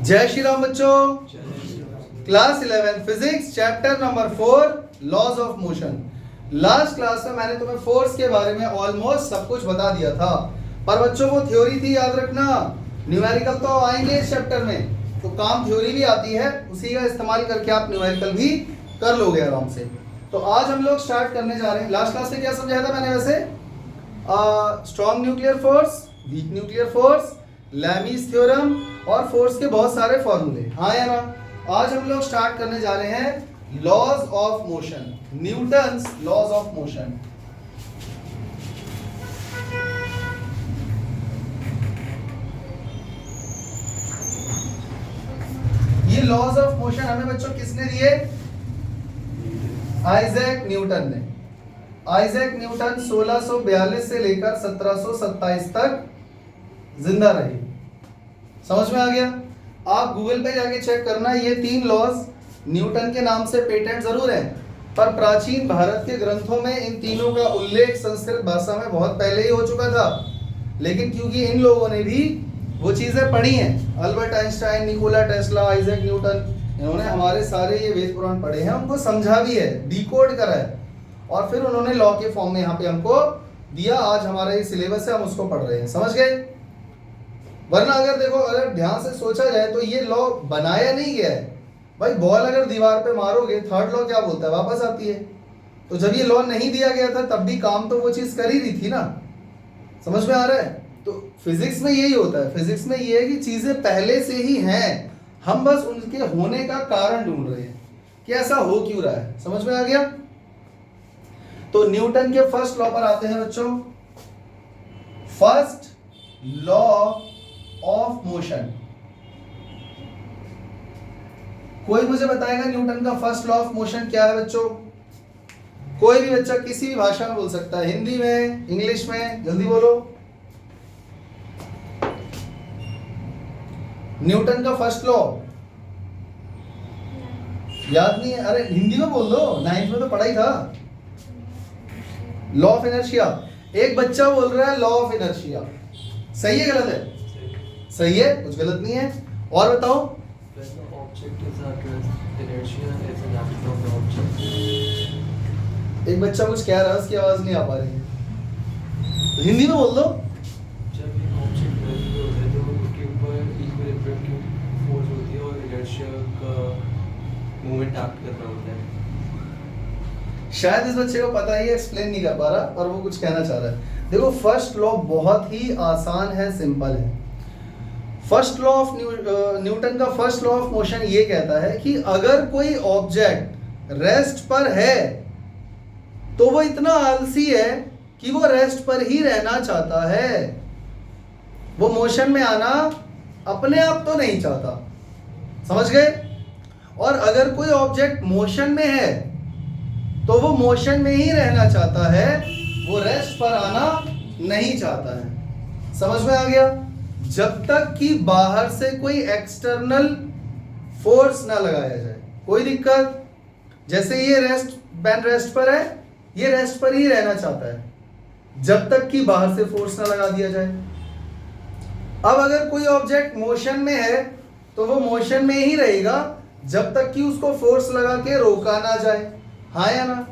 जय श्री राम बच्चों। Class 11 physics chapter number 4 laws of motion. Last class में मैंने तुम्हें फोर्स के बारे में ऑलमोस्ट सब कुछ बता दिया था, पर बच्चों वो थ्योरी थी, याद रखना। न्यूमेरिकल तो आएंगे इस चैप्टर में, तो काम थ्योरी भी आती है, उसी का इस्तेमाल करके आप न्यूमेरिकल भी कर लोगे आराम से। तो आज हम लोग स्टार्ट करने जा रहे हैं। लास्ट क्लास में क्या समझाया था मैंने वैसे? Strong nuclear force, weak nuclear force, Lami's theorem और फोर्स के बहुत सारे फॉर्मूले। हाँ या ना? आज हम लोग स्टार्ट करने जा रहे हैं laws of motion, Newton's laws of motion. ये लॉज ऑफ मोशन हमें बच्चों किसने दिए? आइजैक न्यूटन ने। आइजैक न्यूटन 1642 से लेकर 1727 तक जिंदा रहे। समझ में आ गया? आप गूगल पे जाके चेक करना, ये 3 लॉज न्यूटन के नाम से पेटेंट जरूर है, पर प्राचीन भारत के ग्रंथों में इन तीनों का उल्लेख संस्कृत भाषा में बहुत पहले ही हो चुका था। लेकिन क्योंकि इन लोगों ने भी वो चीजें पढ़ी हैं, Albert Einstein, Nikola Tesla, Isaac Newton, इन्होंने हमारे सारे ये वेद पुराण पढ़े हैं, उनको समझा भी है, डिकोड करा है, और फिर उन्होंने लॉ के फॉर्म में यहाँ पे हमको दिया। आज हमारा ये सिलेबस है, हम उसको पढ़ रहे हैं। समझ गए? वरना अगर देखो, अगर ध्यान से सोचा जाए तो ये लॉ बनाया नहीं गया है भाई। बॉल अगर दीवार पे मारोगे, थर्ड लॉ क्या बोलता है? वापस आती है। तो जब ये लॉ नहीं दिया गया था तब भी काम तो वो चीज कर ही रही थी ना। समझ में आ रहा है? तो फिजिक्स में यही होता है। फिजिक्स में ये है कि चीजें पहले से ही हैं, हम बस उनके होने का कारण ढूंढ रहे हैं कि ऐसा हो क्यों रहा है। समझ में आ गया? तो न्यूटन के फर्स्ट लॉ पर आते हैं बच्चों। First law of motion. कोई मुझे बताएगा न्यूटन का फर्स्ट लॉ ऑफ मोशन क्या है बच्चों? कोई भी बच्चा किसी भी भाषा में बोल सकता है, हिंदी में, इंग्लिश में, जल्दी बोलो। न्यूटन का फर्स्ट लॉ याद नहीं है? अरे हिंदी में बोल दो, 9th में तो पढ़ा ही था। Law of inertia. एक बच्चा बोल रहा है लॉ ऑफ इनर्शिया। सही है गलत है? सही है, कुछ गलत नहीं है। और बताओ। एक बच्चा कुछ कह रहा है, उसकी आवाज नहीं आ पा रही है, तो हिंदी में बोल दो। जब एक ऑब्जेक्ट होता है तो उसके ऊपर इक्विलिब्रियम की फोर्स होती है और इनर्शिया का मूवमेंट एक्ट कर रहा होता है। शायद इस बच्चे को पता ही, एक्सप्लेन नहीं कर पा रहा, पर वो कुछ कहना चाह रहा है। देखो, फर्स्ट लॉ बहुत ही आसान है, सिंपल है। फर्स्ट लॉ ऑफ न्यूटन का फर्स्ट लॉ ऑफ मोशन ये कहता है कि अगर कोई ऑब्जेक्ट रेस्ट पर है तो वो इतना आलसी है कि वो रेस्ट पर ही रहना चाहता है। वो मोशन में आना अपने आप तो नहीं चाहता। समझ गए? और अगर कोई ऑब्जेक्ट मोशन में है तो वो मोशन में ही रहना चाहता है, वो रेस्ट पर आना नहीं चाहता है। समझ में आ गया? जब तक कि बाहर से कोई एक्सटर्नल फोर्स ना लगाया जाए, कोई दिक्कत। जैसे ये रेस्ट पर है, ये रेस्ट पर ही रहना चाहता है जब तक कि बाहर से फोर्स ना लगा दिया जाए। अब अगर कोई ऑब्जेक्ट मोशन में है तो वो मोशन में ही रहेगा जब तक कि उसको फोर्स लगा के रोका ना जाए। हाँ या ना?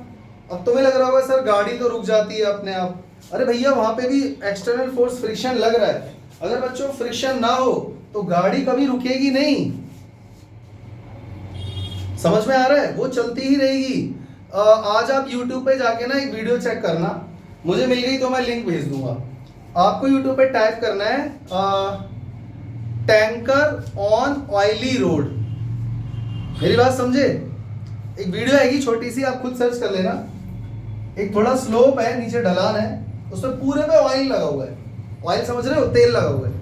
अब तुम्हें लग रहा होगा सर गाड़ी तो रुक जाती है अपने आप। अरे भैया, वहां पे भी एक्सटर्नल फोर्स, फ्रिक्शन लग रहा है। अगर बच्चों फ्रिक्शन ना हो तो गाड़ी कभी रुकेगी नहीं। समझ में आ रहा है? वो चलती ही रहेगी। आज आप YouTube पे जाके ना एक वीडियो चेक करना, मुझे मिल गई तो मैं लिंक भेज दूंगा। आपको YouTube पे टाइप करना है टैंकर ऑन ऑयली रोड। मेरी बात समझे? एक वीडियो आएगी छोटी सी, आप खुद सर्च कर लेना। एक थोड़ा स्लोप है, नीचे ढलान है, उसमें पूरे पे ऑयल लगा हुआ है। ऑयल समझ रहे हो? तेल लगा हुआ है।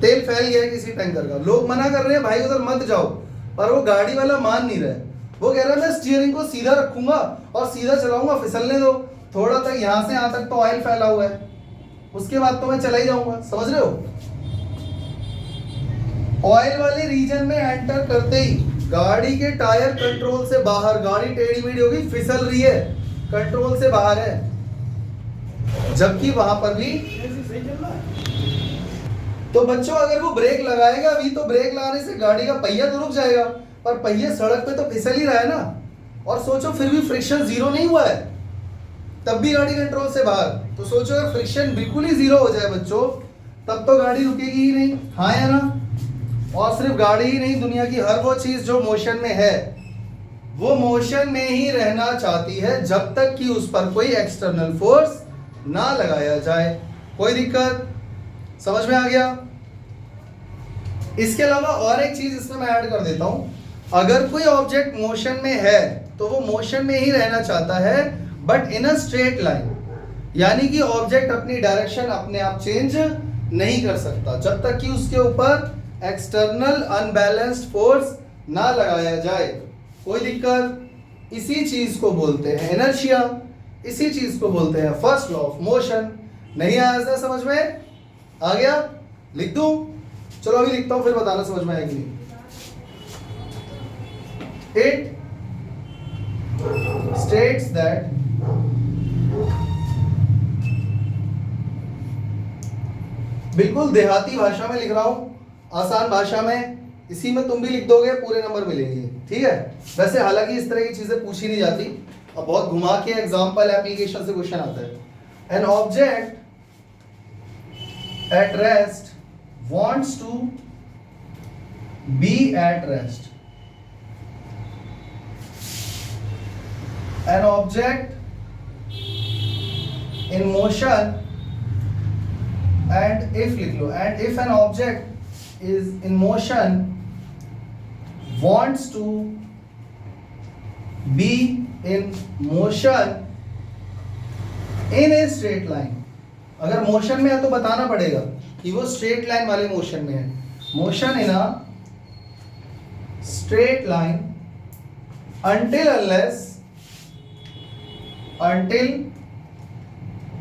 तेल फैल गया है किसी टैंकर का। लोग मना कर रहे हैं भाई उधर मत जाओ, पर वो गाड़ी वाला मान नहीं रहा है। वो कह रहा है मैं स्टीयरिंग को सीधा रखूंगा और सीधा चलाऊंगा, फिसलने दो थोड़ा तक, यहां से यहां तक तो ऑयल फैला हुआ है, उसके बाद तो मैं चला ही जाऊंगा। समझ रहे हो? ऑयल वाले रीजन में एंटर करते ही गाड़ी के टायर कंट्रोल से बाहर, गाड़ी टेढ़ी मेढ़ी होगी, फिसल रही है, कंट्रोल से बाहर है। जबकि वहां पर भी तो बच्चों अगर वो ब्रेक लगाएगा भी तो ब्रेक लगाने से गाड़ी का पहिया तो रुक जाएगा, पर पहिया सड़क पे तो फिसल ही रहा है ना। और सोचो फिर भी फ्रिक्शन जीरो नहीं हुआ है, तब भी गाड़ी कंट्रोल से बाहर। तो सोचो अगर फ्रिक्शन बिल्कुल ही जीरो हो जाए बच्चों, तब तो गाड़ी रुकेगी ही नहीं, हाँ या ना। और सिर्फ गाड़ी ही नहीं, दुनिया की हर वो चीज जो मोशन में है वो मोशन में ही रहना चाहती है जब तक कि उस पर कोई एक्सटर्नल फोर्स ना लगाया जाए। कोई दिक्कत? समझ में आ गया? इसके अलावा और एक चीज इसमें मैं ऐड कर देता हूं, अगर कोई ऑब्जेक्ट मोशन में है तो वो मोशन में ही रहना चाहता है, but in a straight line, यानी कि ऑब्जेक्ट अपनी डायरेक्शन अपने आप चेंज नहीं कर सकता जब तक कि उसके ऊपर एक्सटर्नल अनबैलेंस्ड फोर्स ना लगाया जाए। कोई दिक्कत? इसी चीज को बोलते हैं इनर्शिया, इसी चीज को बोलते हैं फर्स्ट लॉ ऑफ मोशन। नहीं आया ऐसा समझ में? आ गया? लिख दूं? चलो अभी लिखता हूं, फिर बताना समझ में आएगी नहीं। It states that बिल्कुल देहाती भाषा में लिख रहा हूं, आसान भाषा में, इसी में तुम भी लिख दोगे, पूरे नंबर मिलेंगे, ठीक है। वैसे हालांकि इस तरह की चीजें पूछी नहीं जाती, अब बहुत घुमा के एग्जांपल एप्लीकेशन से क्वेश्चन आता है। An object at rest wants to be at rest. An object in motion, and if an object is in motion wants to be in motion in a straight line, अगर motion में है तो बताना पड़ेगा कि वो स्ट्रेट लाइन वाले motion में है। Motion in a straight line until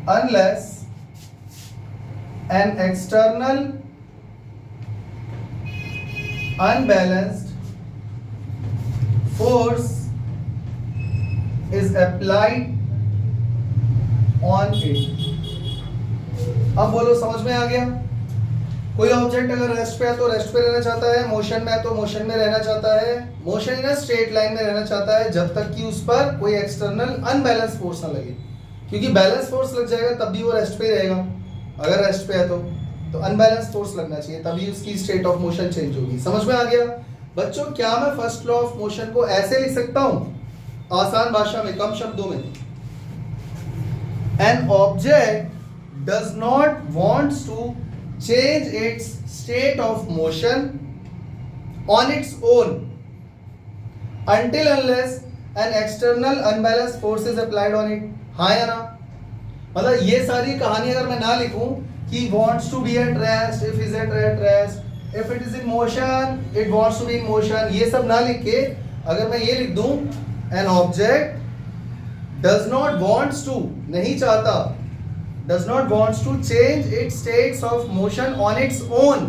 unless an external unbalanced force is applied on it। अब बोलो समझ में आ गया? कोई ऑब्जेक्ट अगर रेस्ट पे है तो रेस्ट पे रहना चाहता है, मोशन में है तो मोशन में रहना चाहता है, मोशन इन स्ट्रेट लाइन में रहना चाहता है जब तक कि उस पर कोई एक्सटर्नल अनबैलेंस फोर्स ना लगे, क्योंकि बैलेंस फोर्स लग जाएगा तब भी वो रेस्ट पे रहेगा। अगर रेस्ट पे है तो अनबैलेंस फोर्स लगना चाहिए, तभी उसकी स्टेट ऑफ मोशन चेंज होगी। समझ में आ गया बच्चों? क्या मैं फर्स्ट लॉ ऑफ मोशन को ऐसे लिख सकता हूं आसान भाषा में, कम शब्दों में? An object does not wants to change its state of motion on its own until unless an external unbalanced force is applied on it। हाँ या ना? मतलब ये सारी कहानी अगर मैं ना लिखूं कि wants to be at rest, if is at rest, if it is in motion, it wants to be in motion, ये सब ना लिख के अगर मैं ये लिख दूं an object does not wants to, नहीं चाहता, does not wants to change its states of motion on its own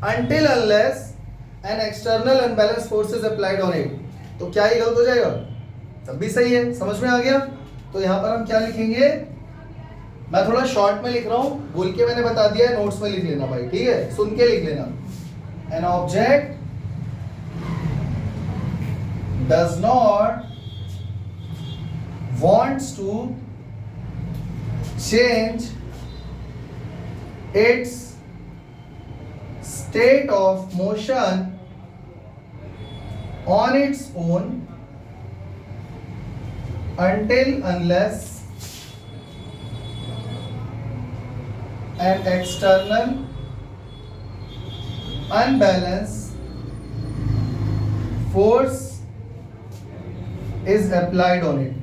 until unless an external unbalanced force is applied on it, तो क्या ये गलत हो जाएगा? तब भी सही है। समझ में आ गया? तो यहाँ पर हम क्या लिखेंगे? मैं थोड़ा शॉर्ट में लिख रहा हूँ, बोल के मैंने बता दिया है, नोट्स में लिख लेना भाई, ठीक है? सुन के लिख लेना। An object does not wants to change its state of motion on its own until unless an external unbalanced force is applied on it।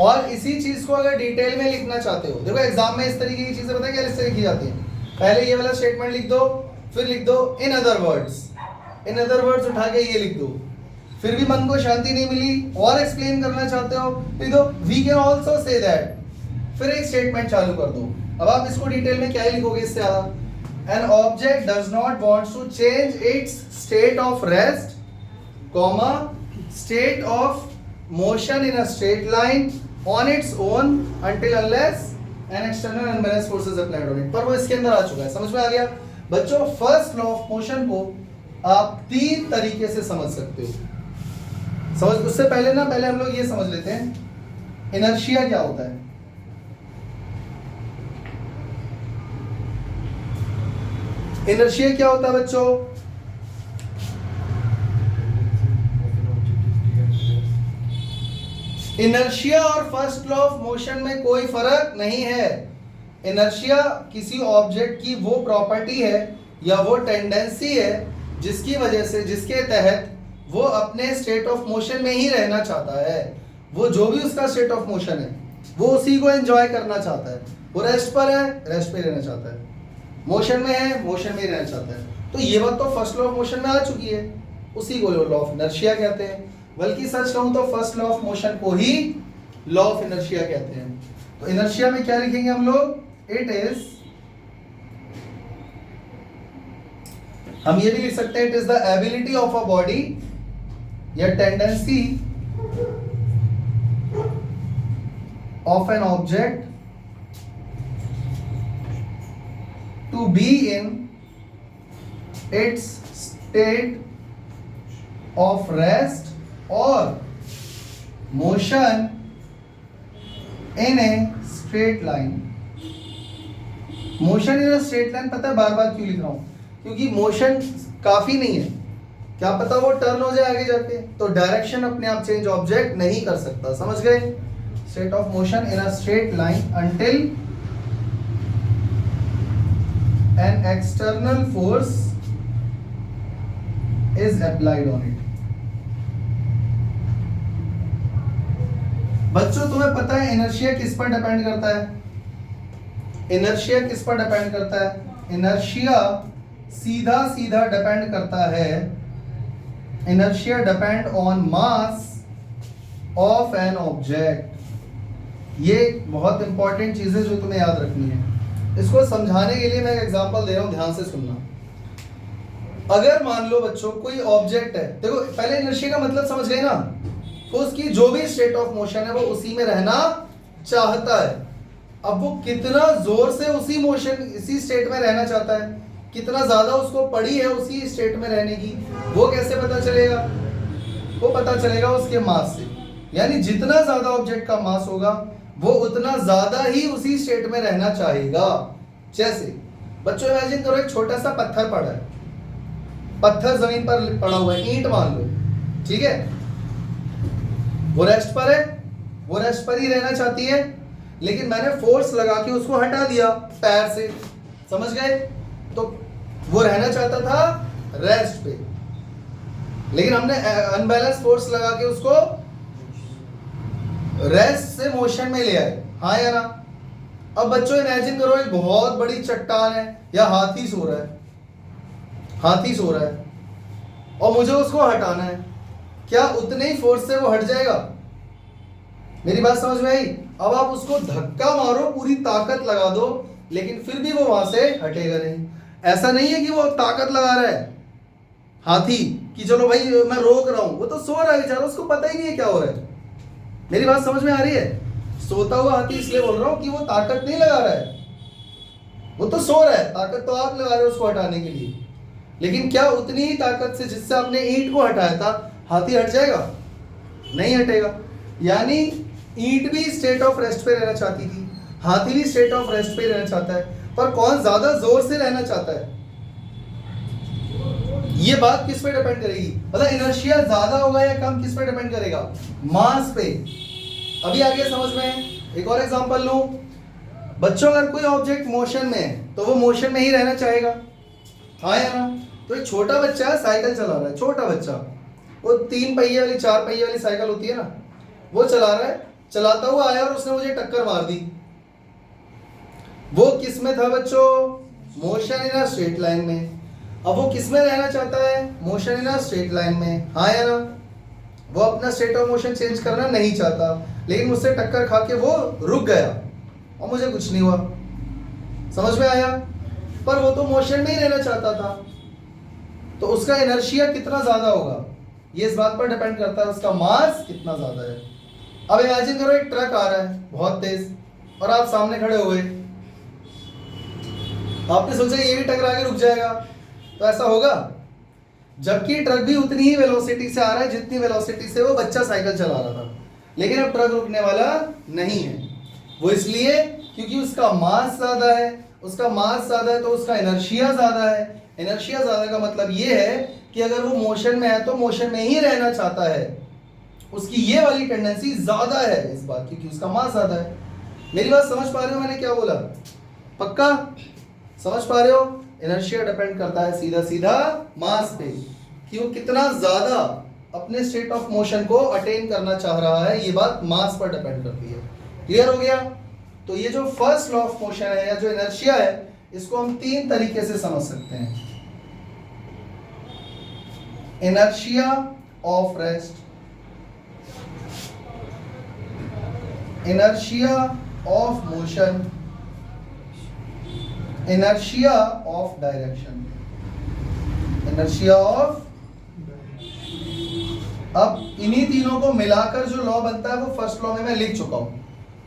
और इसी चीज को अगर डिटेल में लिखना चाहते हो, देखो एग्जाम में इस तरीके की चीजें पता है क्या लिस्ट लिखी जाती हैं? पहले ये वाला स्टेटमेंट लिख दो, फिर लिख दो इन अदर वर्ड्स उठा के ये लिख दो, फिर भी मन को शांति नहीं मिली और एक्सप्लेन करना चाहते हो, लिख दो we can also say that, फिर एक स्टेटमेंट चालू कर दो। अब आप इसको डिटेल में क्या ही लिखोगे इससे ज्यादा? An object does not wants to change its state of rest, comma state of motion in a straight line on its own until unless and external unbalance forces applied on it, पर वो इसके अंदर आ चुका है। समझ में आ गया बच्चों? फर्स्ट लॉ ऑफ मोशन को आप 3 तरीके से समझ सकते हो। समझ, उससे पहले हम लोग ये समझ लेते हैं इनर्शिया क्या होता है। इनर्शिया क्या होता है बच्चों? इनर्शिया और फर्स्ट लॉ ऑफ मोशन में कोई फर्क नहीं है। इनर्शिया किसी ऑब्जेक्ट की वो प्रॉपर्टी है या वो टेंडेंसी है जिसकी वजह से, जिसके तहत वो अपने स्टेट ऑफ मोशन में ही रहना चाहता है। वो जो भी उसका स्टेट ऑफ मोशन है वो उसी को एंजॉय करना चाहता है। वो रेस्ट पर है, रेस्ट पे रहना चाहता है, मोशन में है, मोशन में ही रहना चाहता है। तो ये बात तो फर्स्ट लॉ ऑफ मोशन में आ चुकी है, उसी को लॉ ऑफ इनर्शिया कहते हैं। बल्कि सच कहूं तो फर्स्ट लॉ ऑफ मोशन को ही लॉ ऑफ इनर्शिया कहते हैं। तो इनर्शिया में क्या लिखेंगे हम लोग? इट इज, हम ये भी लिख सकते हैं, it is the ability of a body या tendency of an object to be in its state of rest or motion in a straight line. Motion in a straight line, पता है बार बार क्यों लिख रहा हूं? क्योंकि मोशन काफी नहीं है, क्या पता वो टर्न हो जाए आगे जाके, तो डायरेक्शन अपने आप चेंज ऑब्जेक्ट नहीं कर सकता। समझ गए? State of motion in a straight line until an external force is applied on it. बच्चों तुम्हें पता है इनर्शिया किस पर डिपेंड करता है? इनर्शिया किस पर डिपेंड करता है? इनर्शिया सीधा सीधा डिपेंड करता है, inertia depend on mass of an object. ये बहुत इंपॉर्टेंट चीज है जो तुम्हें याद रखनी है। इसको समझाने के लिए मैं एक एग्जांपल दे रहा हूं, ध्यान से सुनना। अगर मान लो बच्चों कोई ऑब्जेक्ट है, देखो पहले इनर्शिया का मतलब समझ गए ना, तो उसकी जो भी स्टेट ऑफ मोशन है वो उसी में रहना चाहता है। अब वो कितना जोर से उसी मोशन, इसी स्टेट में रहना चाहता है, कितना ज्यादा उसको पड़ी है उसी स्टेट में रहने की, वो कैसे पता चलेगा? वो पता चलेगा उसके मास से। यानी जितना ज्यादा ऑब्जेक्ट का मास होगा वो उतना ज्यादा ही उसी स्टेट में रहना चाहेगा। जैसे बच्चों इमेजिन करो एक छोटा सा पत्थर पड़ा है, पत्थर जमीन पर पड़ा हुआ है, ईंट मान लो, ठीक है? वो रेस्ट पर है, वो रेस्ट पर ही रहना चाहती है, लेकिन मैंने फोर्स लगा के उसको हटा दिया पैर से। समझ गए? तो वो रहना चाहता था रेस्ट पे, लेकिन हमने अनबैलेंस फोर्स लगा के उसको रेस्ट से मोशन में ले आए। हाँ या ना? अब बच्चों इमेजिन करो एक बहुत बड़ी चट्टान है या हाथी सो रहा है, हाथी सो रहा है और मुझे उसको हटाना है, क्या उतने ही फोर्स से वो हट जाएगा? मेरी बात समझ में आई? अब आप उसको धक्का मारो, पूरी ताकत लगा दो, लेकिन फिर भी वो वहां से हटेगा नहीं। ऐसा नहीं है कि वो ताकत लगा रहा है हाथी कि चलो भाई मैं रोक रहा हूं, वो तो सो रहा है बेचारा, उसको पता ही नहीं है क्या हो रहा है। मेरी बात समझ में आ रही है? सोता हुआ हाथी इसलिए बोल रहा हूं कि वो ताकत नहीं लगा रहा है, वो तो सो रहा है, ताकत तो आप लगा रहे हो उसको हटाने के लिए। लेकिन क्या उतनी ही ताकत से जिससे आपने ईंट को हटाया था हाथी हट जाएगा? नहीं हटेगा। यानी ईंट भी स्टेट ऑफ रेस्ट पे रहना चाहती थी, हाथी भी स्टेट ऑफ रेस्ट पे रहना चाहता है, पर कौन ज्यादा जोर से रहना चाहता है? ये बात किस पे डिपेंड करेगी? मतलब इनर्शिया ज्यादा होगा या कम, किस पे डिपेंड करेगा? मास पे। अभी आगे समझ में एक और एग्जांपल लूं। बच्चों अगर कोई ऑब्जेक्ट मोशन में है तो वो मोशन में ही रहना चाहेगा, हाँ या ना? तो एक छोटा बच्चा है, साइकिल चला रहा है, छोटा बच्चा, वो 3 पहिए वाली 4 पहिए वाली साइकिल होती है ना, वो चला रहा है, चलाता हुआ आया और उसने मुझे टक्कर मार दी। वो किस में था बच्चों? Motion in a straight line में। अब वो किस में रहना चाहता है? Motion in a straight line में, हाँ या ना? वो अपना स्टेट ऑफ मोशन चेंज करना नहीं चाहता, लेकिन मुझसे टक्कर खा के वो रुक गया और मुझे कुछ नहीं हुआ। समझ में आया? पर वो तो मोशन में ही रहना चाहता था, तो उसका इनर्शिया कितना ज्यादा होगा ये इस बात पर डिपेंड करता है उसका मास कितना ज्यादा है। अब इमेजिन करो एक ट्रक आ रहा है बहुत तेज और आप सामने खड़े हो गए, आपने सोचा ये भी टकरा के रुक जाएगा, तो ऐसा होगा? जबकि ट्रक भी उतनी ही वेलोसिटी से आ रहा है जितनी वेलोसिटी से वो बच्चा साइकिल चला रहा था, लेकिन अब ट्रक रुकने वाला नहीं है। वो इसलिए क्योंकि उसका मास ज्यादा है, उसका मास ज्यादा है तो उसका इनर्शिया ज्यादा है। इनर्शिया ज्यादा का मतलब ये है कि अगर वो मोशन में है तो मोशन में ही रहना चाहता है, उसकी ये वाली टेंडेंसी ज्यादा है इस बात की, क्योंकि उसका मास ज्यादा है। मेरी बात समझ पा रहे हो मैंने क्या बोला? पक्का समझ पा रहे हो? इनर्शिया डिपेंड करता है सीधा सीधा मास पे, कि वो कितना ज्यादा अपने स्टेट ऑफ मोशन को अटेन करना चाह रहा है, ये बात मास पर डिपेंड करती है। क्लियर हो गया? तो ये जो फर्स्ट लॉ ऑफ मोशन है या जो इनर्शिया है, इसको हम 3 तरीके से समझ सकते हैं। Inertia of rest, inertia of motion, inertia of direction, inertia of. अब इन्हीं तीनों को मिलाकर जो लॉ बनता है वो फर्स्ट लॉ में मैं लिख चुका हूं,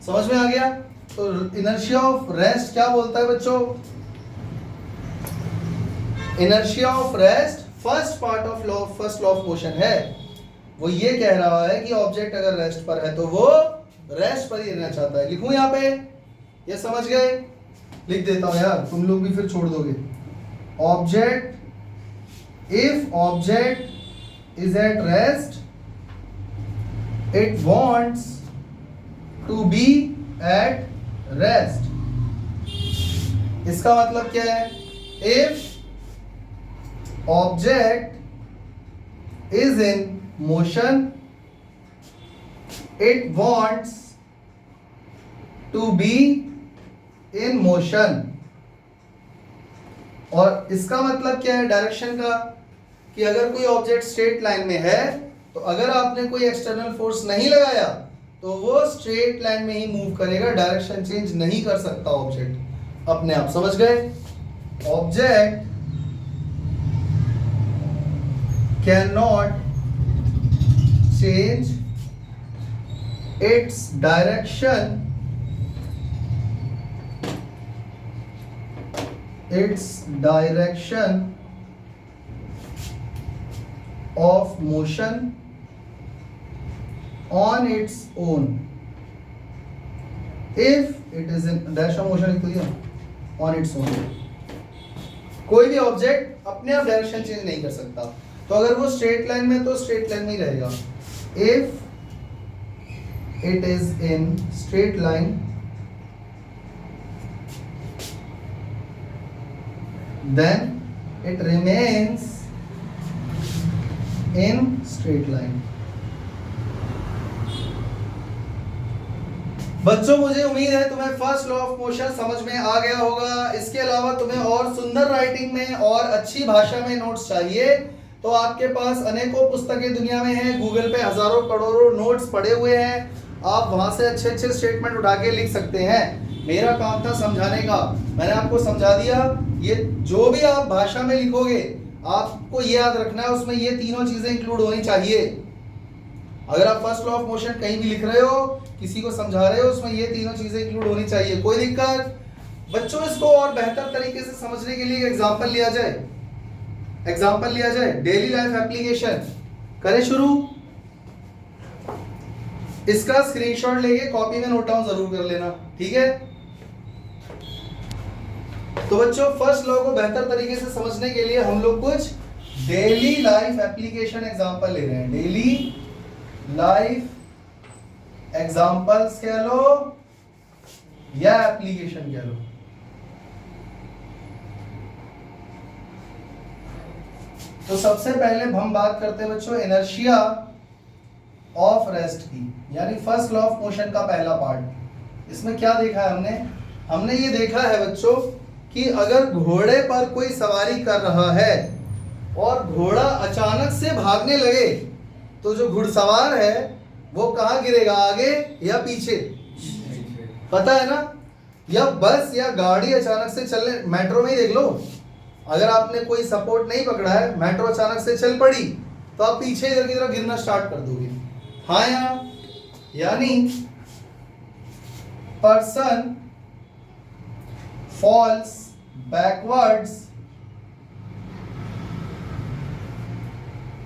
समझ में आ गया? तो इनर्शिया ऑफ रेस्ट क्या बोलता है बच्चों? Inertia of rest first part of law, first law of motion है। वो ये कह रहा है कि ऑब्जेक्ट अगर रेस्ट पर है तो वो रेस्ट पर ही रहना चाहता है। लिखूं यहां पे? ये समझ गए? लिख देता हूं यार, तुम लोग भी फिर छोड़ दोगे। Object, if object is at rest it wants to be at rest. इसका मतलब क्या है? If object is in motion it wants to be in motion। और इसका मतलब क्या है डायरेक्शन का? कि अगर कोई ऑब्जेक्ट स्ट्रेट लाइन में है तो अगर आपने कोई एक्सटर्नल फोर्स नहीं लगाया तो वो स्ट्रेट लाइन में ही मूव करेगा, डायरेक्शन चेंज नहीं कर सकता ऑब्जेक्ट अपने आप। समझ गए? Object can not change its direction, its direction of motion on its own if it is in dash of motion लिख दिया on its own। कोई भी ऑब्जेक्ट अपने आप डायरेक्शन चेंज नहीं कर सकता, तो अगर वो स्ट्रेट लाइन में तो स्ट्रेट लाइन में ही रहेगा। if it is in straight line then it remains in straight line। बच्चों मुझे उम्मीद है तुम्हें फर्स्ट लॉ ऑफ मोशन समझ में आ गया होगा। इसके अलावा तुम्हें और सुंदर राइटिंग में और अच्छी भाषा में नोट्स चाहिए तो आपके पास अनेकों पुस्तकें दुनिया में हैं, गूगल पे हजारों करोड़ों नोट्स पड़े हुए हैं, आप वहां से अच्छे अच्छे स्टेटमेंट उठा के लिख सकते हैं। मेरा काम था समझाने का, मैंने आपको समझा दिया। ये जो भी आप भाषा में लिखोगे आपको ये याद रखना है उसमें ये तीनों चीजें इंक्लूड होनी चाहिए। अगर आप फर्स्ट लॉ ऑफ मोशन कहीं भी लिख रहे हो, किसी को समझा रहे हो, उसमें ये तीनों चीजें इंक्लूड होनी चाहिए। कोई दिक्कत? बच्चों इसको और बेहतर तरीके से समझने के लिए एग्जाम्पल लिया जाए, एग्जाम्पल लिया जाए। डेली लाइफ एप्लीकेशन करें शुरू। इसका स्क्रीनशॉट लेके कॉपी में नोट डाउन जरूर कर लेना, ठीक है? तो बच्चों फर्स्ट लॉ को बेहतर तरीके से समझने के लिए हम लोग कुछ डेली लाइफ एप्लीकेशन एग्जांपल ले रहे हैं। डेली लाइफ एग्जांपल्स कह लो या एप्लीकेशन कह लो। तो सबसे पहले हम बात करते हैं बच्चों इनर्शिया ऑफ रेस्ट की, यानी फर्स्ट लॉ ऑफ मोशन का पहला पार्ट। इसमें क्या देखा है हमने ये देखा है बच्चों कि अगर घोड़े पर कोई सवारी कर रहा है और घोड़ा अचानक से भागने लगे तो जो घुड़सवार है वो कहाँ गिरेगा, आगे या पीछे? पता है ना? या बस या गाड़ी अचानक से चलने, मेट्रो में ही देख लो, अगर आपने कोई सपोर्ट नहीं पकड़ा है, मेट्रो अचानक से चल पड़ी तो आप पीछे इधर की तरफ गिरना स्टार्ट कर दोगे। हाँ यानी person falls backwards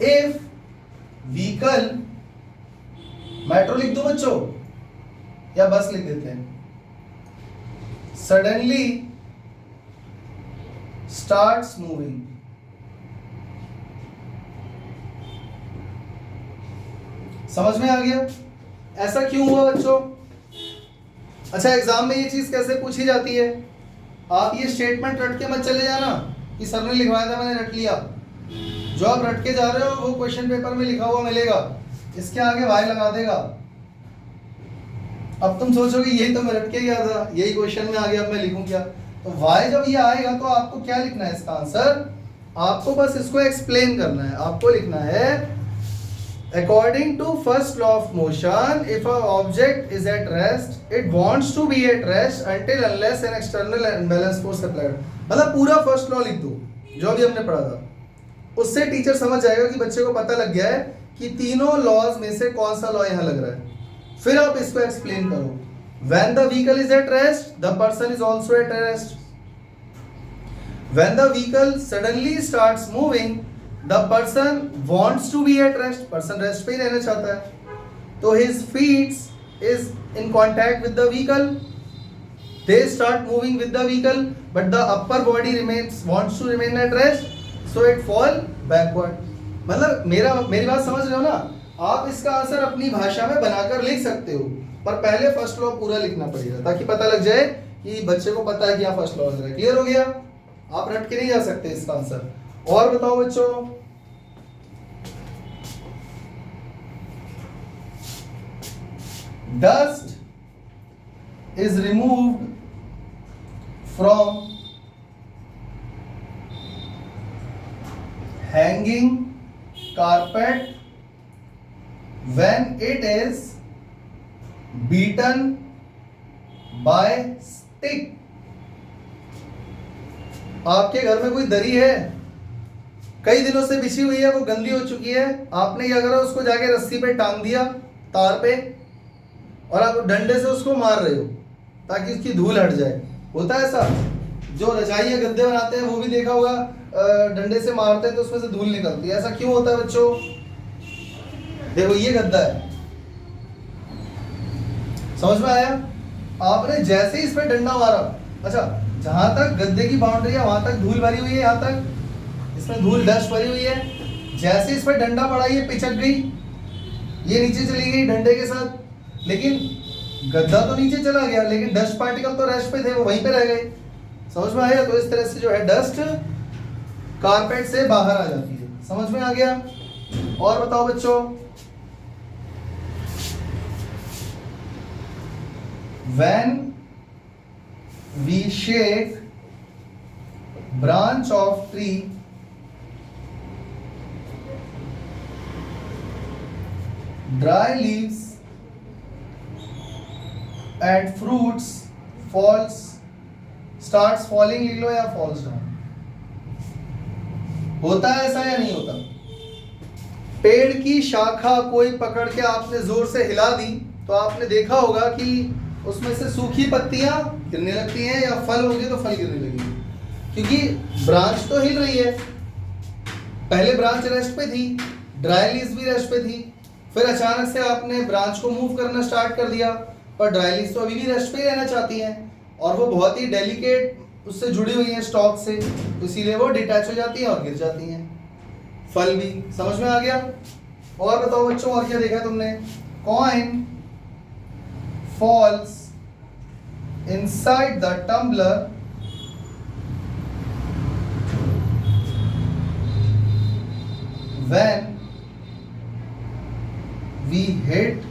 if vehicle, metro लिख दो बच्चों या बस लिख देते हैं, suddenly starts moving. समझ में आ गया ऐसा क्यों हुआ बच्चों? अच्छा, एग्जाम में ये चीज कैसे पूछी जाती है? आप ये स्टेटमेंट रट के मत चले जाना कि सर ने लिखवाया था मैंने रट लिया। जो आप रट के जा रहे हो वो क्वेश्चन पेपर में लिखा हुआ मिलेगा, इसके आगे वाई लगा देगा। अब तुम सोचोगे यही तो मैं रट के गया था, यही क्वेश्चन में आ गया, अब मैं लिखूं क्या? तो वाई जब ये आएगा तो आपको क्या लिखना है इसका आंसर? आपको बस इसको एक्सप्लेन करना है। आपको लिखना है according to first law of motion, if a object is at rest, it wants to be at rest until unless an external imbalance force applied. मतलब पूरा फर्स्ट लॉ लिख दो जो अभी हमने पढ़ा था, उससे टीचर समझ जाएगा कि बच्चे को पता लग गया है कि तीनों लॉज में से कौन सा लॉ यहाँ लग रहा है। फिर आप इसको एक्सप्लेन करो। When the vehicle is at rest, the person is also at rest. When the vehicle suddenly starts moving, the person wants to be at rest. Person rest पे ही रहना चाहता है, तो his feet is in contact with the vehicle. They start moving with the vehicle, but the upper body wants to remain at rest, so it fall backward. मतलब मेरी बात समझ रहे हो ना? आप इसका आंसर अपनी भाषा में बनाकर लिख सकते हो, पर पहले फर्स्ट लॉ पूरा लिखना पड़ेगा ताकि पता लग जाए कि बच्चे को पता है कि यहाँ फर्स्ट लॉ लग रहा है। क्लियर हो गया? आप रट के नहीं जा सकते इसका आंसर। और बताओ बच्चों, dust is removed from hanging carpet when it is beaten by stick. आपके घर में कोई दरी है, कई दिनों से बिछी हुई है, वो गंदी हो चुकी है, आपने क्या करा, उसको जाके रस्सी पे टांग दिया तार पे, और आप डंडे से उसको मार रहे हो ताकि उसकी धूल हट जाए। होता है ऐसा? जो रजाई या गद्दे बनाते हैं वो भी देखा होगा, डंडे से मारते हैं तो उसमें से धूल निकलती है। ऐसा क्यों होता है बच्चों? देखो ये गद्दा है, समझ में आया? आपने जैसे ही इस पे डंडा मारा, अच्छा जहां तक गद्दे की बाउंड्री है वहां तक धूल भरी हुई है, यहाँ तक इसमें धूल डस्ट भरी हुई है, जैसे इस पे डंडा पड़ा ये पिचक गई, ये नीचे चली गई डंडे के साथ, लेकिन गद्दा तो नीचे चला गया, लेकिन डस्ट पार्टिकल तो रेस्ट पे थे, वो वहीं पे रह गए। समझ में आया? तो इस तरह से जो है डस्ट कारपेट से बाहर आ जाती है। समझ में आ गया? और बताओ बच्चों, when we shake branch of tree, dry leaves and fruits starts falling, लिख लो, या falls down। होता है ऐसा या नहीं होता? पेड़ की शाखा कोई पकड़ के आपने जोर से हिला दी तो आपने देखा होगा कि उसमें से सूखी पत्तियां गिरने लगती हैं, या फल होंगे तो फल गिरने लगेंगे, क्योंकि ब्रांच तो हिल रही है। पहले ब्रांच रेस्ट पे थी, ड्राई लीव्स भी रेस्ट पे थी, फिर अचानक से आपने ब्रांच को मूव करना स्टार्ट कर दिया, पर ड्राई लीव्स तो अभी भी रेस्ट पे ही रहना चाहती हैं, और वो बहुत ही डेलिकेट उससे जुड़ी हुई हैं स्टॉक से, तो इसीलिए वो डिटैच हो जाती हैं और गिर जाती हैं। फल भी। समझ में आ गया? और बताओ बच्चों, और क्या देखा तुमने? Coin falls inside the tumbler when we hit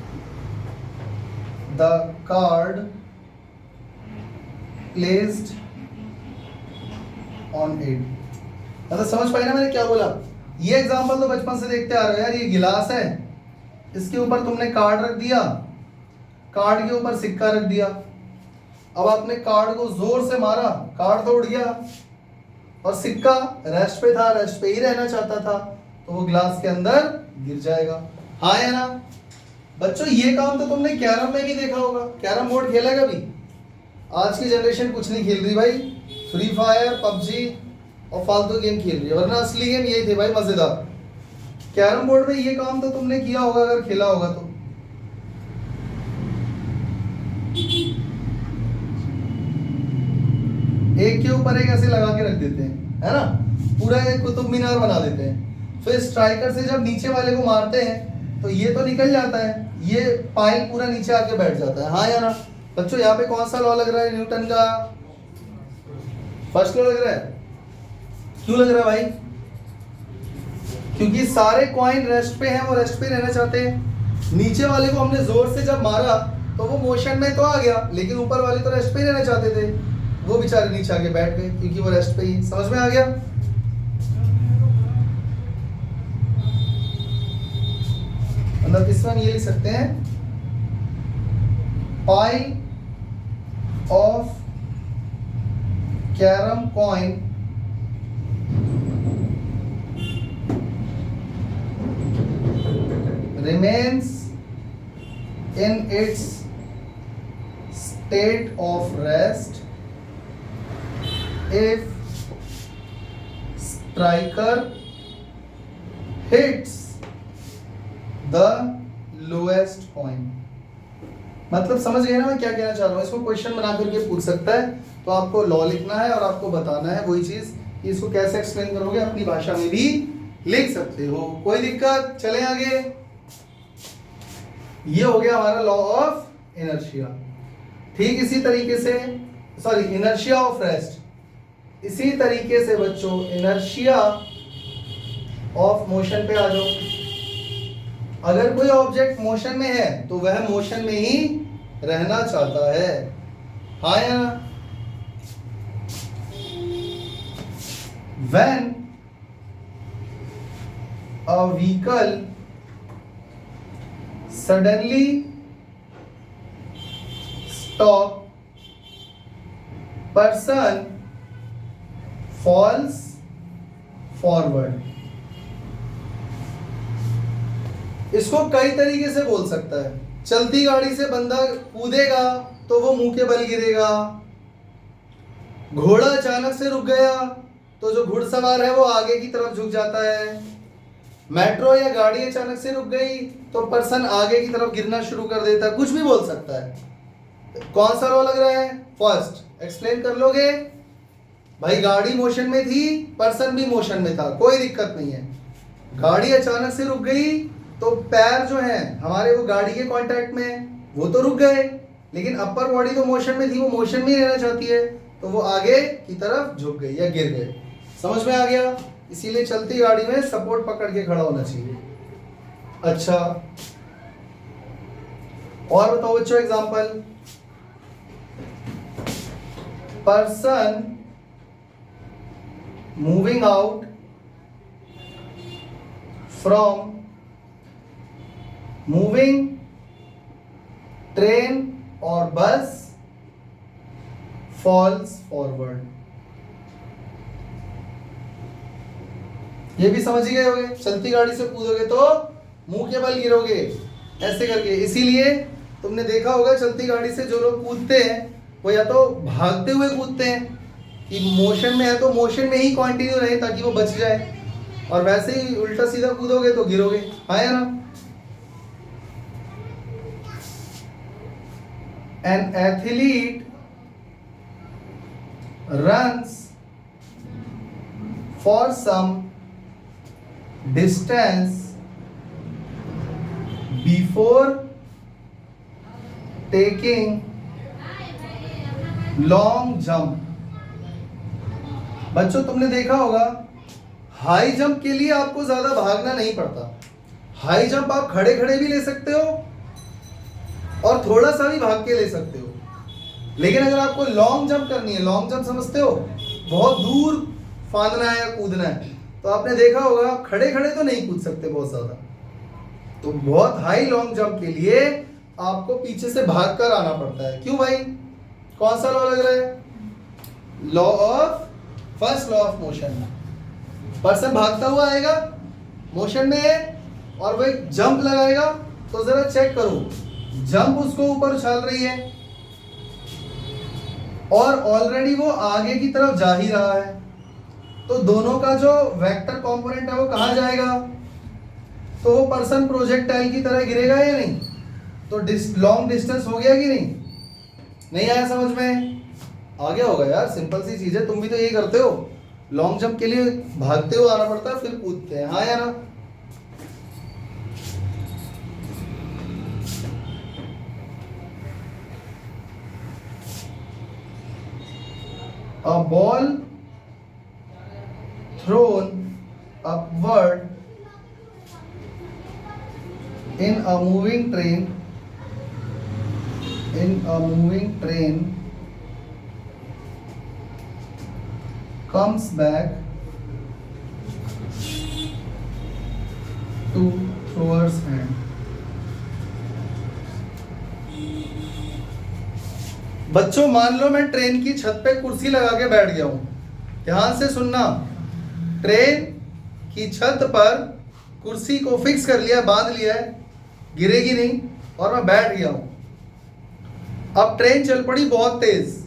the card placed on it। मतलब समझ पाए ना मैंने क्या बोला? ये एग्जांपल तो बचपन से देखते आ रहे हो यार। ये गिलास है, इसके ऊपर तुमने कार्ड रख दिया, कार्ड के ऊपर सिक्का रख दिया, अब आपने कार्ड को जोर से मारा, कार्ड तो उड़ गया, और सिक्का रेस्ट पे था, रेस्ट पे ही रहना चाहता था, तो वो ग्लास के अंदर गिर जाएगा। हाँ या ना? बच्चों ये काम तो तुमने कैरम में भी देखा होगा। कैरम बोर्ड खेला कभी? आज की जनरेशन कुछ नहीं खेल रही भाई, फ्री फायर, पबजी और फालतू गेम खेल रही है, वरना असली गेम यही थे भाई मजेदार। कैरम बोर्ड में ये काम तो तुमने किया होगा अगर खेला होगा तो। एक के ऊपर एक ऐसे लगा के रख देते हैं, है ना, पूरा एक कुतुब मीनार बना देते हैं। फिर स्ट्राइकर से जब नीचे वाले को मारते हैं तो ये तो निकल जाता है, ये पाइल पूरा नीचे आके बैठ जाता है। हाँ या ना बच्चों, यहाँ पे कौन सा लॉ लग रहा है न्यूटन का? फर्स्ट लॉ लग रहा है। क्यों लग रहा है भाई? क्योंकि सारे कॉइन रेस्ट पे हैं, वो रेस्ट पे रहना चाहते हैं। नीचे वाले को हमने जोर से जब मारा तो वो मोशन में तो आ गया, लेकिन ऊपर वाले तो रेस्ट पे रहना चाहते थे, वो बेचारे नीचे आके बैठ गए क्योंकि वो रेस्ट पे ही। समझ में आ गया? मतलब इसमें हम ये लिख सकते हैं, पाई of carrom coin remains in its state of rest if striker hits the lowest point। मतलब समझ गए ना मैं क्या कहना चाह रहा हूँ? इसको क्वेश्चन बना करके पूछ सकता है, तो आपको लॉ लिखना है और आपको बताना है वही चीज कि इसको कैसे एक्सप्लेन करोगे, अपनी भाषा में भी लिख सकते हो, कोई दिक्कत? चले आगे। ये हो गया हमारा लॉ ऑफ इनर्शिया। ठीक इसी तरीके से, सॉरी, इनर्शिया ऑफ रेस्ट। इसी तरीके से बच्चों इनर्शिया ऑफ मोशन पे आ जाओ। अगर कोई ऑब्जेक्ट मोशन में है तो वह मोशन में ही रहना चाहता है। हाँ या ना? When a vehicle suddenly stop, person falls forward। इसको कई तरीके से बोल सकता है। चलती गाड़ी से बंदा कूदेगा तो वो मुंह के बल गिरेगा। घोड़ा अचानक से रुक गया तो जो घुड़सवार है वो आगे की तरफ झुक जाता है। मेट्रो या गाड़ी अचानक से रुक गई तो पर्सन आगे की तरफ गिरना शुरू कर देता है। कुछ भी बोल सकता है। कौन सा लॉ लग रहा है? फर्स्ट एक्सप्लेन कर लोगे भाई? गाड़ी मोशन में थी, पर्सन भी मोशन में था, कोई दिक्कत नहीं है। गाड़ी अचानक से रुक गई तो पैर जो हैं हमारे वो गाड़ी के कांटेक्ट में, वो तो रुक गए, लेकिन अपर बॉडी तो मोशन में थी, वो मोशन में ही रहना चाहती है, तो वो आगे की तरफ झुक गई या गिर गए। समझ में आ गया? इसीलिए चलती गाड़ी में सपोर्ट पकड़ के खड़ा होना चाहिए। अच्छा, और बताओ बच्चों example. Person moving out from moving train और बस फॉल्स फॉरवर्ड। ये भी समझ ही गए होगे। चलती गाड़ी से कूदोगे तो मुंह के बल गिरोगे ऐसे करके। इसीलिए तुमने देखा होगा चलती गाड़ी से जो लोग कूदते हैं वो या तो भागते हुए कूदते हैं कि मोशन में है तो मोशन में ही कंटिन्यू रहे ताकि वो बच जाए, और वैसे ही उल्टा सीधा कूदोगे तो गिरोगे। हाँ या ना? An athlete runs for some distance before taking long jump। बच्चों तुमने देखा होगा हाई जंप के लिए आपको ज्यादा भागना नहीं पड़ता। हाई जंप आप खड़े खड़े भी ले सकते हो और थोड़ा सा भी भाग के ले सकते हो, लेकिन अगर आपको लॉन्ग जंप करनी है, लॉन्ग जंप समझते हो, बहुत दूर फांदना है या कूदना है, तो आपने देखा होगा खड़े खड़े तो नहीं कूद सकते बहुत ज्यादा। तो बहुत हाई लॉन्ग जंप के लिए आपको पीछे से भाग कर आना पड़ता है। क्यों भाई? कौन सा लॉ लग रहा है? Law of first law of motion. Person भागता हुआ आएगा, मोशन में है, और वो एक जंप लगाएगा, तो जरा चेक करो जंप उसको ऊपर उछाल रही है, और ऑलरेडी वो आगे की तरफ जा ही रहा है, तो दोनों का जो वेक्टर कंपोनेंट है वो कहाँ जाएगा? तो वो पर्सन प्रोजेक्टाइल की तरह गिरेगा या नहीं? तो लॉन्ग डिस्टेंस हो गया कि नहीं आया समझ में? आ गया होगा यार, सिंपल सी चीज है, तुम भी तो यही करते हो, लॉन्ग जंप के लिए भागते हुए आना पड़ता है फिर कूदते हैं, हाँ या ना? A ball thrown upward in a moving train comes back to thrower's hand. बच्चों मान लो मैं ट्रेन की छत पे कुर्सी लगा के बैठ गया हूं, ध्यान से सुनना, ट्रेन की छत पर कुर्सी को फिक्स कर लिया, बांध लिया है, गिरेगी नहीं, और मैं बैठ गया हूं। अब ट्रेन चल पड़ी बहुत तेज,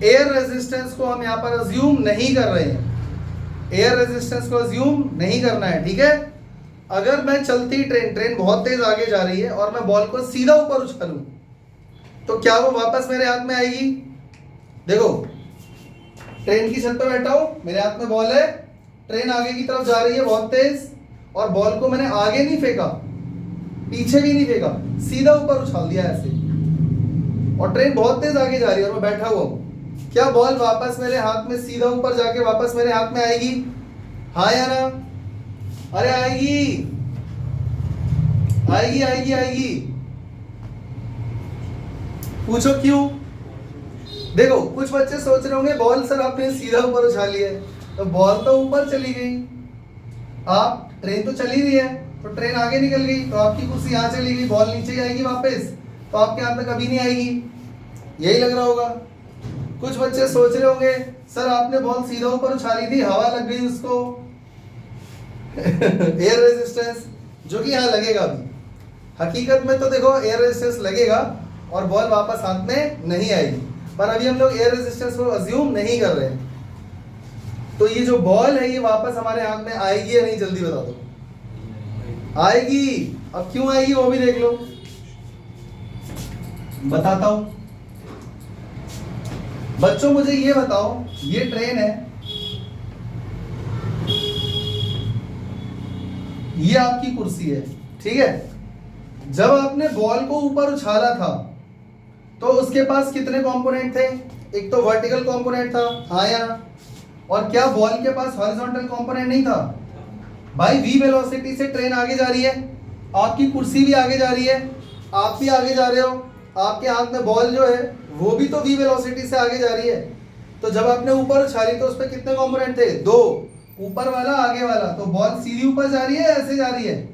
एयर रेजिस्टेंस को हम यहां पर अज्यूम नहीं कर रहे हैं, एयर रेजिस्टेंस को अज्यूम नहीं करना है, ठीक है? अगर मैं चलती ट्रेन बहुत तेज आगे जा रही है और मैं बॉल को सीधा ऊपर उछालूं तो क्या वो वापस मेरे हाथ में आएगी? देखो ट्रेन की छत पर बैठा हूं, मेरे हाथ में बॉल है, ट्रेन आगे की तरफ जा रही है बहुत तेज, और बॉल को मैंने आगे नहीं फेंका, पीछे भी नहीं फेंका, सीधा ऊपर उछाल दिया ऐसे, और ट्रेन बहुत तेज आगे जा रही है और मैं बैठा हुआ हूं, क्या बॉल वापस मेरे हाथ में सीधा ऊपर जाके वापस मेरे हाथ में आएगी? हाँ या ना? अरे आएगी आएगी आएगी आएगी। पूछो क्यों? देखो कुछ बच्चे सोच रहे होंगे बॉल सर आपने सीधा ऊपर उछाली है, तो बॉल तो ऊपर चली गई, आप ट्रेन तो चली रही है, तो ट्रेन आगे निकल गई, तो आपकी कुर्सी यहाँ चली गई, बॉल नीचे आएगी वापस, तो आपके हाथ में कभी नहीं आएगी, यही लग रहा होगा। कुछ बच्चे सोच रहे होंगे सर आपने बॉल सीधा ऊपर उछाली थी, हवा लग गई उसको एयर रेजिस्टेंस, जो कि यहाँ लगेगा भी, हकीकत में तो देखो एयर रेजिस्टेंस लगेगा और बॉल वापस हाथ में नहीं आएगी, पर अभी हम लोग एयर रेजिस्टेंस को अज्यूम नहीं कर रहे हैं। तो ये जो बॉल है ये वापस हमारे हाथ में आएगी या नहीं, जल्दी बता दो। आएगी। अब क्यों आएगी वो भी देख लो, बताता हूं। बच्चों मुझे ये बताओ, ये ट्रेन है, ये आपकी कुर्सी है, ठीक है? जब आपने बॉल को ऊपर उछाला था तो उसके पास कितने कंपोनेंट थे? एक तो वर्टिकल कंपोनेंट था, हाँ या ना? और क्या बॉल के पास हॉरिजॉन्टल कंपोनेंट नहीं था? भाई v वेलोसिटी से ट्रेन आगे जा रही है, आपकी कुर्सी भी आगे जा रही है, आप भी आगे जा रहे हो, आपके हाथ में बॉल जो है वो भी तो v वेलोसिटी से आगे जा रही है। तो जब आपने ऊपर उछाली तो उसपे कितने कंपोनेंट थे? दो, ऊपर वाला आगे वाला। तो बॉल सीधी ऊपर जा रही है, ऐसे जा रही है,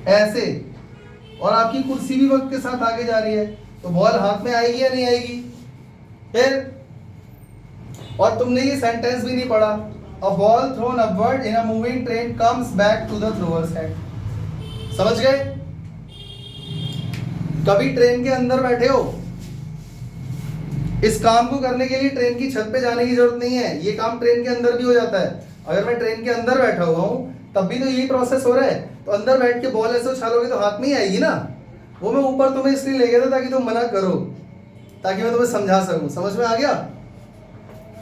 ऐसे, और आपकी कुर्सी भी वक्त के साथ आगे जा रही है, तो बॉल हाथ में आएगी या नहीं आएगी? फिर और तुमने ये सेंटेंस भी नहीं पढ़ा, a ball thrown upward in a moving train comes back to the thrower's hand. समझ गए? कभी ट्रेन के अंदर बैठे हो, इस काम को करने के लिए ट्रेन की छत पे जाने की जरूरत नहीं है, ये काम ट्रेन के अंदर भी हो जाता है। अगर मैं ट्रेन के अंदर बैठा हुआ हूं तब भी तो यही प्रोसेस हो रहा है, तो अंदर बैठ के बॉल ऐसे उछालोगे तो हाथ में ही आएगी ना। वो मैं ऊपर तुम्हें इसलिए ले गया था ताकि तुम मना करो, ताकि मैं तुम्हें समझा सकूं। समझ में आ गया?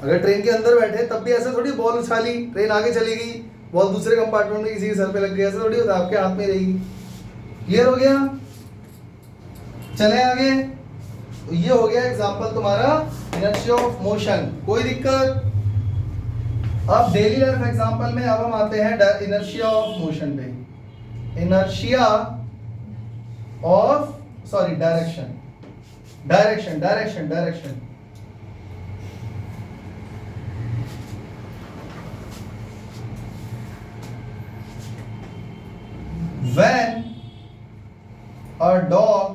अगर ट्रेन के अंदर बैठे तब भी ऐसे थोड़ी बॉल उछाली, ट्रेन आगे चली गई, बॉल दूसरे कंपार्टमेंट में किसी के सर पे लग गई, ऐसे थोड़ी होता, आपके हाथ में रहेगी। क्लियर हो गया? चले आगे। तो ये हो गया एग्जांपल तुम्हारा इनर्शिया ऑफ मोशन। कोई दिक्कत? अब डेली लाइफ एग्जांपल में अब हम आते हैं इनर्शिया ऑफ मोशन पे। Inertia of direction. When a dog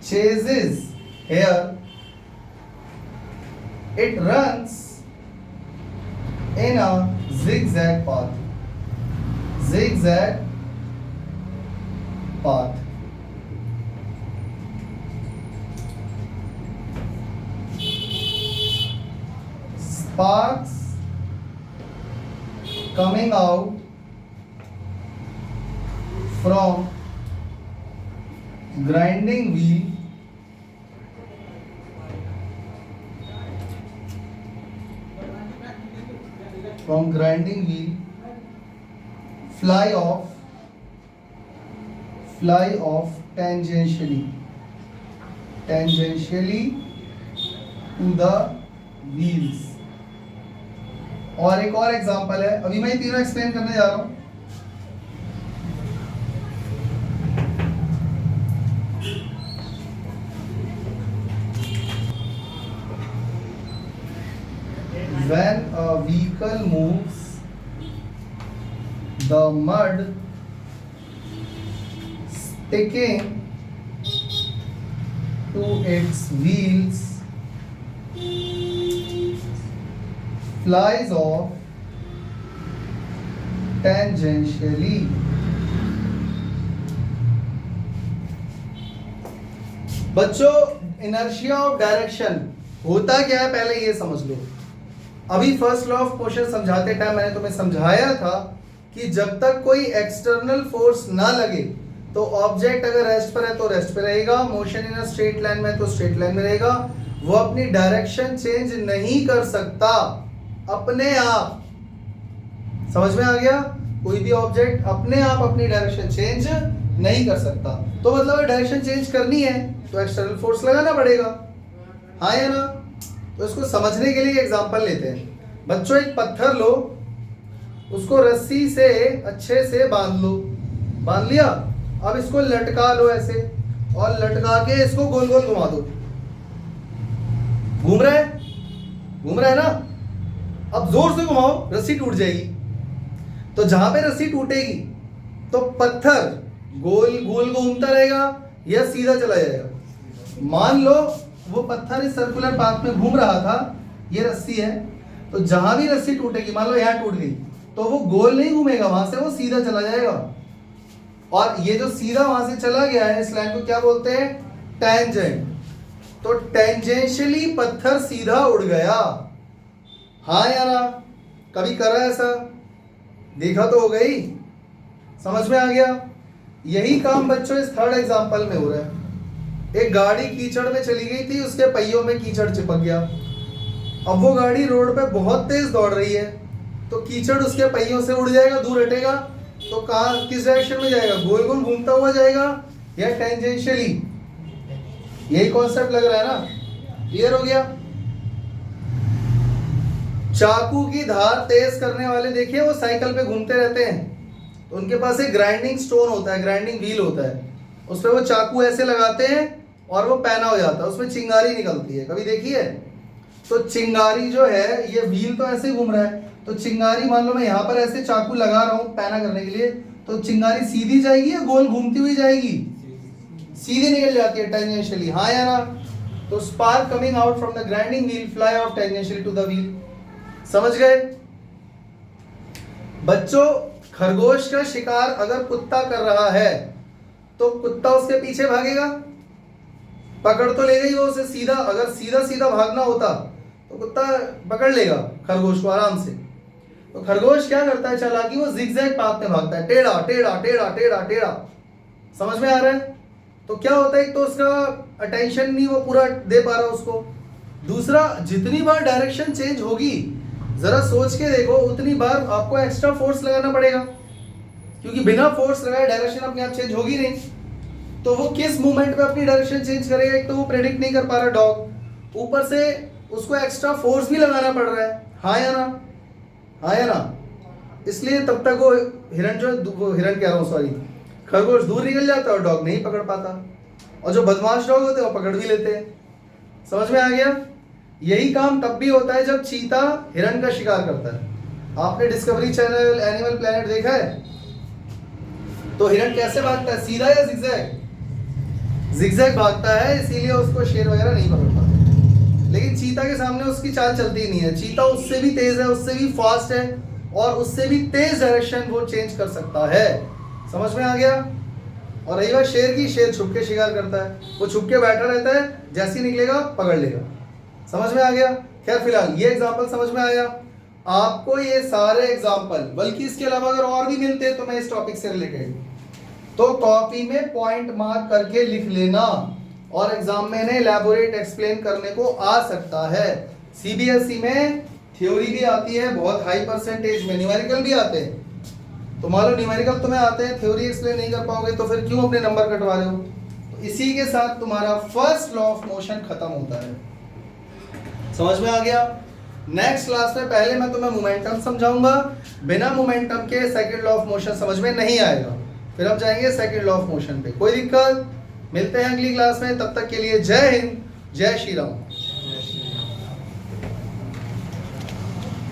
chases hare, it runs in a zigzag path. sparks coming out from grinding wheel fly off tangentially to the wheels. और एक और example है, अभी मैं तीनों एक्सप्लेन करने जा रहा हूं. When a vehicle moves, the mud sticking to its wheels flies off tangentially. बच्चों, इनर्शिया ऑफ डायरेक्शन होता क्या है पहले ये समझ लो. अभी फर्स्ट लॉ ऑफ मोशन समझाते टाइम मैंने तुम्हें समझाया था कि जब तक कोई एक्सटर्नल फोर्स ना लगे तो ऑब्जेक्ट अगर रेस्ट पर है तो रेस्ट पे रहेगा, motion in a straight line में तो स्ट्रेट लाइन में रहेगा, वो अपनी डायरेक्शन चेंज नहीं कर सकता अपने आप. समझ में आ गया? कोई भी ऑब्जेक्ट अपने आप अपनी डायरेक्शन चेंज नहीं कर सकता. तो मतलब डायरेक्शन चेंज करनी है तो एक्सटर्नल फोर्स लगाना पड़ेगा, हाँ या ना? तो इसको समझने के लिए एग्जांपल लेते हैं. बच्चों, एक पत्थर लो, उसको रस्सी से अच्छे से बांध लो. बांध लिया? अब इसको लटका लो ऐसे, और लटका के इसको गोल गोल घुमा दो. घूम रहा है ना? अब जोर से घुमाओ, रस्सी टूट जाएगी. तो जहां पे रस्सी टूटेगी तो पत्थर गोल गोल घूमता रहेगा या सीधा चला जाएगा? मान लो वो पत्थर इस सर्कुलर पाथ में घूम रहा था, ये रस्सी है, तो जहां भी रस्सी टूटेगी, मान लो यहां टूट गई, तो वो गोल नहीं घूमेगा, वहां से वो सीधा चला जाएगा. और ये जो सीधा वहां से चला गया है, इस लाइन को क्या बोलते हैं? टेंजेंट. तो टेंजेंशियली पत्थर सीधा उड़ गया, हाँ या ना? कभी करा ऐसा? देखा तो हो गई. समझ में आ गया? यही काम बच्चों इस थर्ड एग्जांपल में हो रहा है. एक गाड़ी कीचड़ में चली गई थी, उसके पहियों में कीचड़ चिपक गया. अब वो गाड़ी रोड पे बहुत तेज दौड़ रही है, तो कीचड़ उसके पहियों से उड़ जाएगा, दूर हटेगा, तो कहाँ, किस डायरेक्शन में जाएगा? गोल गोल घूमता हुआ जाएगा या टेंजेंशियली? यही कॉन्सेप्ट लग रहा है ना? क्लियर हो गया? चाकू की धार तेज करने वाले देखिए, वो साइकिल पे घूमते रहते हैं, तो उनके पास एक ग्राइंडिंग स्टोन होता है, ग्राइंडिंग व्हील होता है, उस पर वो चाकू ऐसे लगाते हैं और वो पैना हो जाता है, उसमें चिंगारी निकलती है. कभी देखी है? तो चिंगारी जो है, ये व्हील तो ऐसे घूम रहा है, तो चिंगारी मान लो मैं यहाँ पर ऐसे चाकू लगा रहा हूँ पैना करने के लिए, तो चिंगारी सीधी जाएगी या गोल घूमती हुई जाएगी? सीधी निकल जाती है टेंजेंशियली, हाँ या ना? तो spark coming out from the grinding wheel fly off tangentially to the wheel. समझ गए बच्चों? खरगोश का शिकार अगर कुत्ता कर रहा है तो कुत्ता उसके पीछे भागेगा, पकड़ तो लेगा ही वो उसे सीधा. अगर सीधा सीधा भागना होता तो कुत्ता पकड़ लेगा खरगोश को आराम से. तो खरगोश क्या करता है चालाकी, वो जिगजैग पाथ में भागता है, टेढ़ा टेढ़ा टेढ़ा टेढ़ा टेढ़ा. समझ में आ रहा है? तो क्या होता है, एक तो उसका अटेंशन नहीं वो पूरा दे पा रहा उसको, दूसरा जितनी बार डायरेक्शन चेंज होगी, जरा सोच के देखो, उतनी बार आपको एक्स्ट्रा फोर्स लगाना पड़ेगा, क्योंकि बिना फोर्स लगाए डायरेक्शन अपने आप चेंज होगी नहीं. तो वो किस मूवमेंट पे अपनी डायरेक्शन चेंज करेगा? एक तो वो प्रेडिक्ट नहीं कर पा रहा डॉग, ऊपर से उसको एक्स्ट्रा फोर्स भी लगाना पड़ रहा है, हाँ या ना? हाँ या ना? इसलिए तब तक वो हिरन कह रहा हूँ सॉरी, खरगोश दूर निकल जाता है और डॉग नहीं पकड़ पाता. और जो बदमाश डॉग होते हैं वो पकड़ भी लेते हैं. समझ में आ गया? यही काम तब भी होता है जब चीता हिरन का शिकार करता है. आपने डिस्कवरी चैनल, एनिमल प्लेनेट देखा है? तो हिरन कैसे भागता है, सीधा या जिगजैग? जिगजैग भागता है, इसीलिए उसको शेर वगैरह नहीं पकड़ पाते. लेकिन चीता के सामने उसकी चाल चलती ही नहीं है. चीता उससे भी तेज है, उससे भी फास्ट है, और उससे भी तेज डायरेक्शन वो चेंज कर सकता है. समझ में आ गया? और रही बात शेर की, शेर छुप के शिकार करता है, वो छुप के बैठा रहता है, जैसे ही निकलेगा पकड़ लेगा. समझ में आ गया? खैर फिलहाल ये एग्जांपल समझ में आया आपको, ये सारे एग्जांपल, बल्कि इसके अलावा अगर और भी मिलते हैं तो मैं इस टॉपिक से रिलेटेड, तो कॉपी में पॉइंट मार्क करके लिख लेना, और एग्जाम में इन्हें इलैबोरेट एक्सप्लेन करने को आ सकता है। सीबीएसई में थ्योरी भी आती है बहुत हाई परसेंटेज में, न्यूमेरिकल भी आते हैं, तो मान लो न्यूमेरिकल तुम्हें आते हैं, थ्योरी एक्सप्लेन नहीं कर पाओगे तो फिर क्यों अपने नंबर कटवा रहे हो। तो इसी के साथ तुम्हारा फर्स्ट लॉ ऑफ मोशन खत्म होता है। समझ में आ गया। नेक्स्ट क्लास में पहले मैं तुम्हें मोमेंटम समझाऊंगा, बिना मोमेंटम के सेकंड लॉ ऑफ मोशन समझ में नहीं आएगा, फिर हम जाएंगे सेकंड लॉ ऑफ मोशन पे। कोई दिक्कत? मिलते हैं अगली क्लास में, तब तक के लिए जय हिंद, जय श्री राम।